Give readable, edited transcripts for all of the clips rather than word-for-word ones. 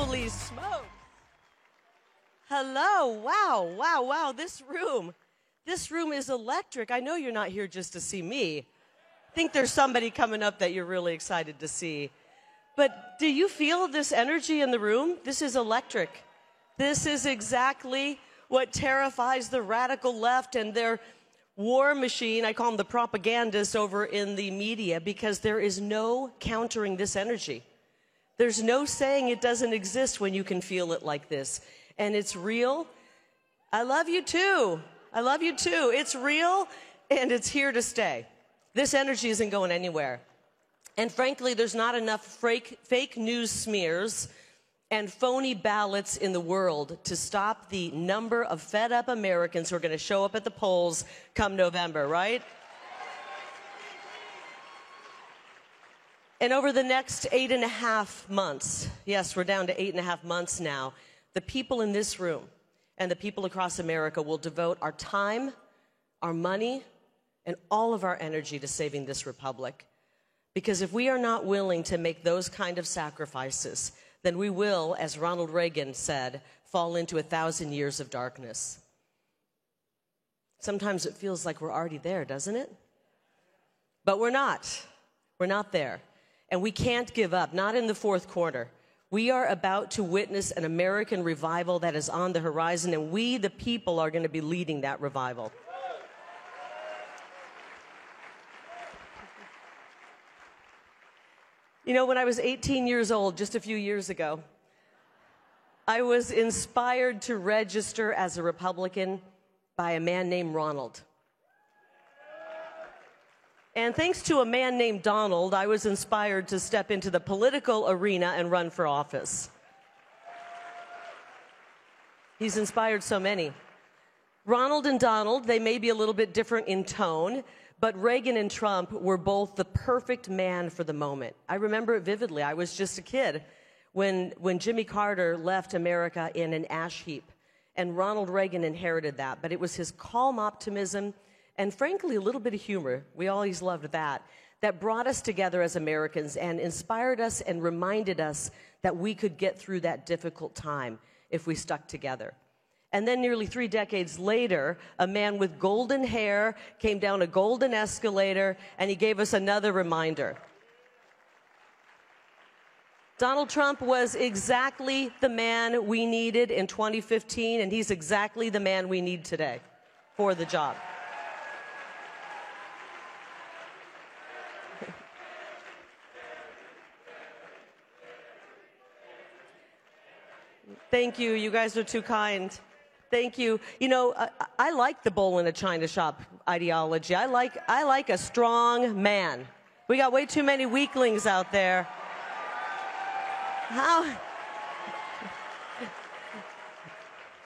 Holy smoke. Hello. Wow, wow, wow. This room is electric. I know you're not here just to see me. I think there's somebody coming up that you're really excited to see. But do you feel this energy in the room? This is electric. This is exactly what terrifies the radical left and their war machine. I call them the propagandists over in the media, because there is no countering this energy. There's no saying it doesn't exist when you can feel it like this. And it's real. I love you too. I love you too. It's real and it's here to stay. This energy isn't going anywhere. And frankly, there's not enough fake news smears and phony ballots in the world to stop the number of fed up Americans who are going to show up at the polls come November, right? And over the next 8.5 months, yes, we're down to 8.5 months now, the people in this room and the people across America will devote our time, our money, and all of our energy to saving this republic. Because if we are not willing to make those kind of sacrifices, then we will, as Ronald Reagan said, fall into 1,000 years of darkness. Sometimes it feels like we're already there, doesn't it? But we're not. We're not there. And we can't give up, not in the fourth quarter. We are about to witness an American revival that is on the horizon, and we, the people, are going to be leading that revival. You know, when I was 18 years old, just a few years ago, I was inspired to register as a Republican by a man named Ronald. And thanks to a man named Donald, I was inspired to step into the political arena and run for office. He's inspired so many. Ronald and Donald, they may be a little bit different in tone, but Reagan and Trump were both the perfect man for the moment. I remember it vividly. I was just a kid when Jimmy Carter left America in an ash heap, and Ronald Reagan inherited that. But it was his calm optimism and, frankly, a little bit of humor. We always loved that brought us together as Americans and inspired us and reminded us that we could get through that difficult time if we stuck together. And then nearly 3 decades later, a man with golden hair came down a golden escalator, and he gave us another reminder. Donald Trump was exactly the man we needed in 2015, and he's exactly the man we need today for the job. Thank you. You guys are too kind. Thank you. You know, I like the bull in a china shop ideology. I like a strong man. We got way too many weaklings out there.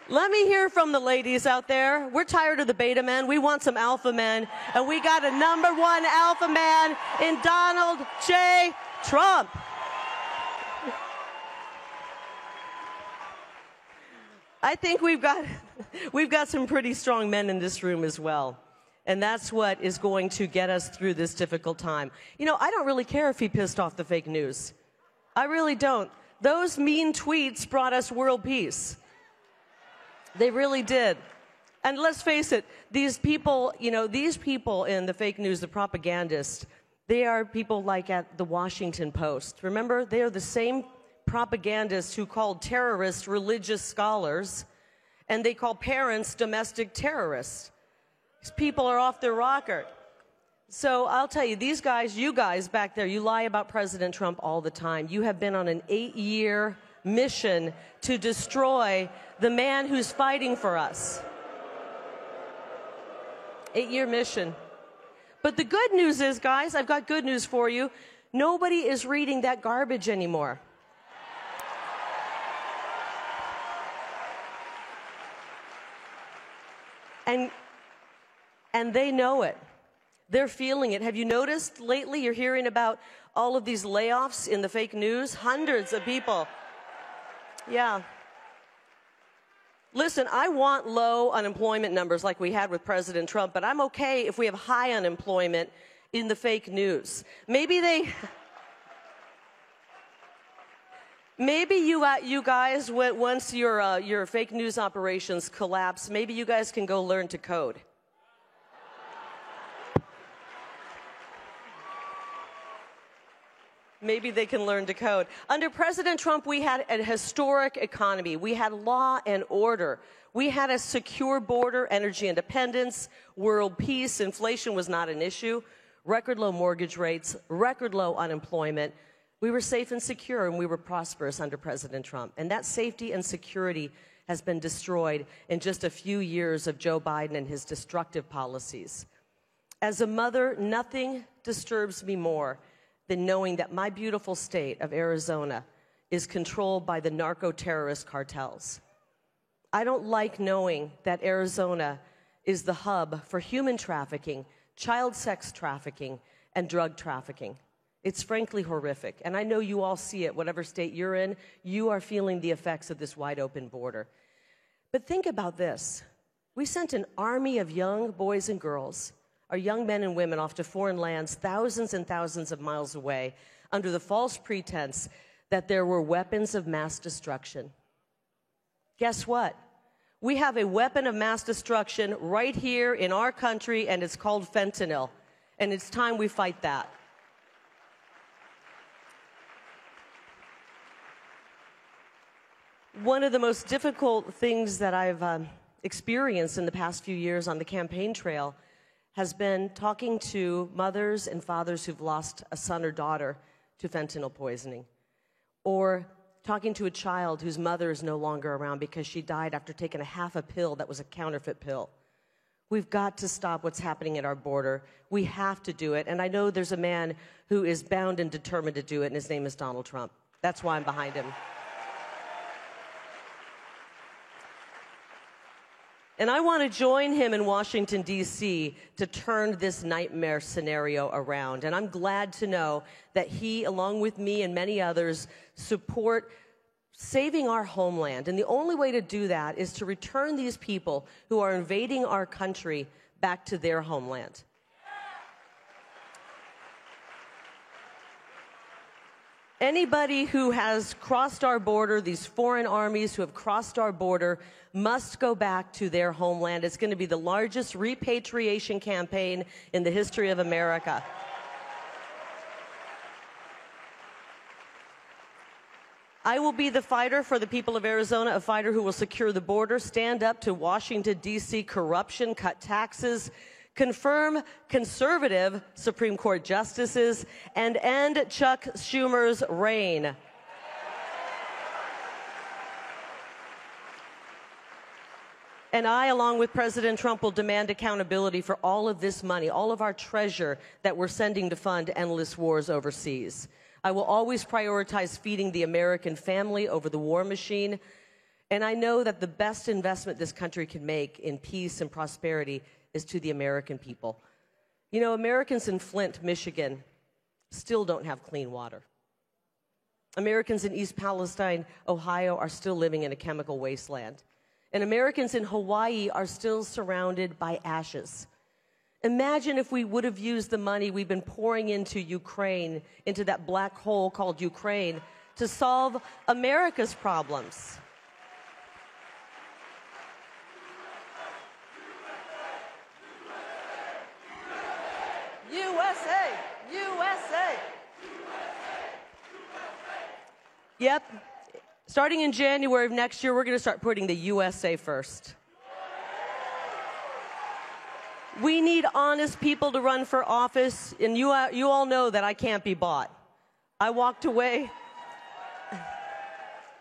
Let me hear from the ladies out there. We're tired of the beta men. We want some alpha men. And we got a #1 alpha man in Donald J. Trump. I think we've got some pretty strong men in this room as well. And that's what is going to get us through this difficult time. You know, I don't really care if he pissed off the fake news. I really don't. Those mean tweets brought us world peace. They really did. And let's face it, these people, you know, these people in the fake news, the propagandists, they are people like at the Washington Post. Remember, they are the same propagandists who called terrorists religious scholars, and they call parents domestic terrorists. These people are off their rocker. So I'll tell you, these guys, you guys back there, you lie about President Trump all the time. You have been on an 8-year mission to destroy the man who's fighting for us. 8-year mission. But the good news is, guys, I've got good news for you. Nobody is reading that garbage anymore. And they know it. They're feeling it. Have you noticed lately you're hearing about all of these layoffs in the fake news? Hundreds of people. Yeah. Listen, I want low unemployment numbers like we had with President Trump, but I'm okay if we have high unemployment in the fake news. Maybe Maybe you guys, once your fake news operations collapse, maybe you guys can go learn to code. Maybe they can learn to code. Under President Trump, we had a historic economy. We had law and order. We had a secure border, energy independence, world peace. Inflation was not an issue. Record low mortgage rates, record low unemployment. We were safe and secure, and we were prosperous under President Trump. And that safety and security has been destroyed in just a few years of Joe Biden and his destructive policies. As a mother, nothing disturbs me more than knowing that my beautiful state of Arizona is controlled by the narco-terrorist cartels. I don't like knowing that Arizona is the hub for human trafficking, child sex trafficking, and drug trafficking. It's frankly horrific, and I know you all see it. Whatever state you're in, you are feeling the effects of this wide-open border. But think about this. We sent an army of young boys and girls, our young men and women, off to foreign lands thousands and thousands of miles away under the false pretense that there were weapons of mass destruction. Guess what? We have a weapon of mass destruction right here in our country, and it's called fentanyl. And it's time we fight that. One of the most difficult things that I've experienced in the past few years on the campaign trail has been talking to mothers and fathers who've lost a son or daughter to fentanyl poisoning, or talking to a child whose mother is no longer around because she died after taking a half a pill that was a counterfeit pill. We've got to stop what's happening at our border. We have to do it, and I know there's a man who is bound and determined to do it, and his name is Donald Trump. That's why I'm behind him. And I want to join him in Washington, D.C. to turn this nightmare scenario around. And I'm glad to know that he, along with me and many others, support saving our homeland. And the only way to do that is to return these people who are invading our country back to their homeland. Anybody who has crossed our border, these foreign armies who have crossed our border, must go back to their homeland. It's going to be the largest repatriation campaign in the history of America. I will be the fighter for the people of Arizona, a fighter who will secure the border, stand up to Washington, D.C. corruption, cut taxes, confirm conservative Supreme Court justices, and end Chuck Schumer's reign. And I, along with President Trump, will demand accountability for all of this money, all of our treasure that we're sending to fund endless wars overseas. I will always prioritize feeding the American family over the war machine. And I know that the best investment this country can make in peace and prosperity is to the American people. You know, Americans in Flint, Michigan, still don't have clean water. Americans in East Palestine, Ohio, are still living in a chemical wasteland. And Americans in Hawaii are still surrounded by ashes. Imagine if we would have used the money we've been pouring into Ukraine, into that black hole called Ukraine, to solve America's problems. USA! USA! Yep. Starting in January of next year, we're going to start putting the USA first. We need honest people to run for office, and you all know that I can't be bought. I walked away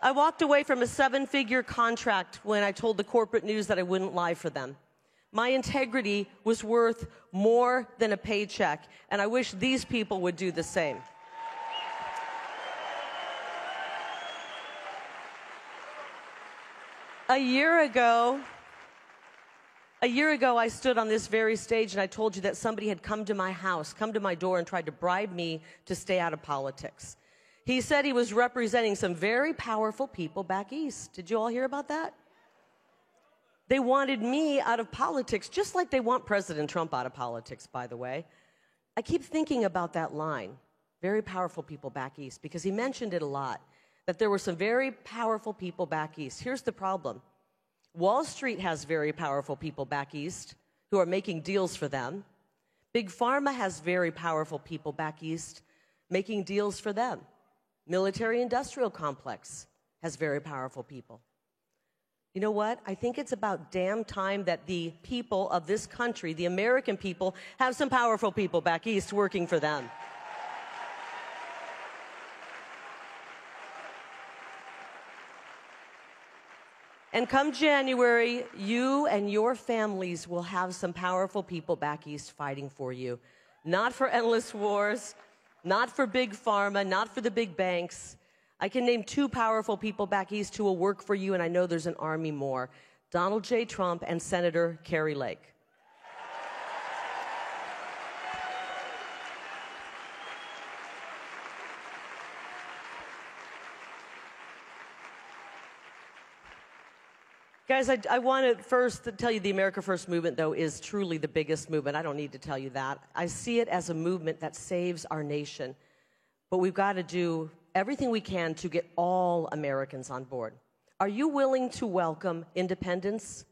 from a 7-figure contract when I told the corporate news that I wouldn't lie for them. My integrity was worth more than a paycheck, and I wish these people would do the same. A year ago, I stood on this very stage and I told you that somebody had come to my house, come to my door, and tried to bribe me to stay out of politics. He said he was representing some very powerful people back east. Did you all hear about that? They wanted me out of politics, just like they want President Trump out of politics, by the way. I keep thinking about that line, very powerful people back east, because he mentioned it a lot. that there were some very powerful people back east. Here's the problem. Wall Street has very powerful people back east who are making deals for them. Big Pharma has very powerful people back east making deals for them. Military-industrial complex has very powerful people. You know what? I think it's about damn time that the people of this country, the American people, have some powerful people back east working for them. And come January, you and your families will have some powerful people back east fighting for you. Not for endless wars, not for big pharma, not for the big banks. I can name 2 powerful people back east who will work for you, and I know there's an army more. Donald J. Trump and Senator Kari Lake. Guys, I want to first tell you the America First movement, though, is truly the biggest movement. I don't need to tell you that. I see it as a movement that saves our nation. But we've got to do everything we can to get all Americans on board. Are you willing to welcome independents?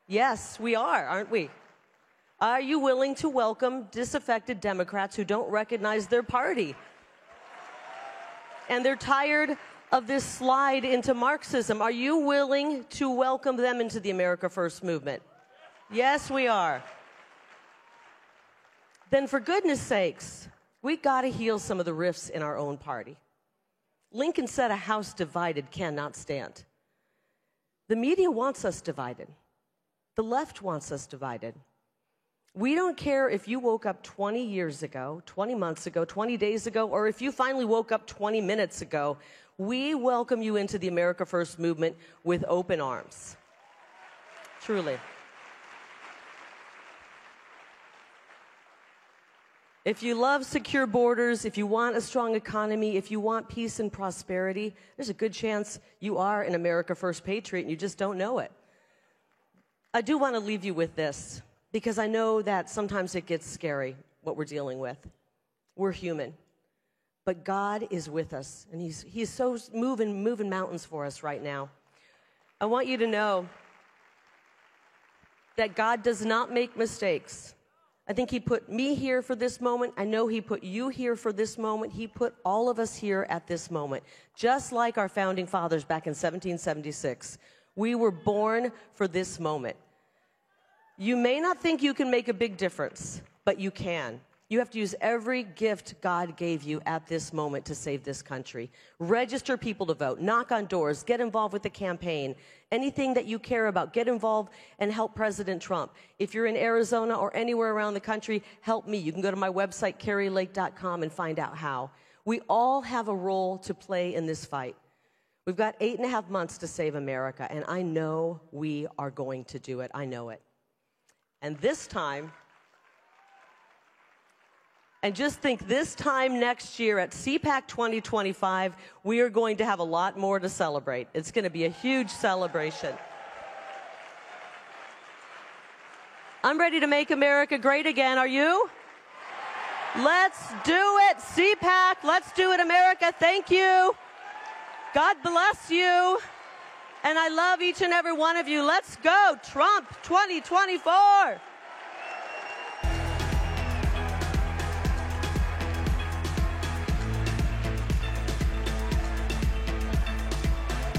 Yes, we are, aren't we? Are you willing to welcome disaffected Democrats who don't recognize their party? And they're tired of this slide into Marxism. Are you willing to welcome them into the America First movement? Yes, we are. Then for goodness sakes, we got to heal some of the rifts in our own party. Lincoln said a house divided cannot stand. The media wants us divided. The left wants us divided. We don't care if you woke up 20 years ago, 20 months ago, 20 days ago, or if you finally woke up 20 minutes ago. We welcome you into the America First movement with open arms. Truly. If you love secure borders, if you want a strong economy, if you want peace and prosperity, there's a good chance you are an America First patriot and you just don't know it. I do want to leave you with this, because I know that sometimes it gets scary, what we're dealing with. We're human. But God is with us, and He's so moving mountains for us right now. I want you to know that God does not make mistakes. I think He put me here for this moment. I know He put you here for this moment. He put all of us here at this moment, just like our founding fathers back in 1776. We were born for this moment. You may not think you can make a big difference, but you can. You have to use every gift God gave you at this moment to save this country. Register people to vote. Knock on doors. Get involved with the campaign. Anything that you care about, get involved and help President Trump. If you're in Arizona or anywhere around the country, help me. You can go to my website, karilake.com, and find out how. We all have a role to play in this fight. We've got 8.5 months to save America, and I know we are going to do it. I know it. And this time... And just think, this time next year at CPAC 2025, we are going to have a lot more to celebrate. It's going to be a huge celebration. I'm ready to make America great again. Are you? Let's do it, CPAC. Let's do it, America. Thank you. God bless you. And I love each and every one of you. Let's go, Trump 2024.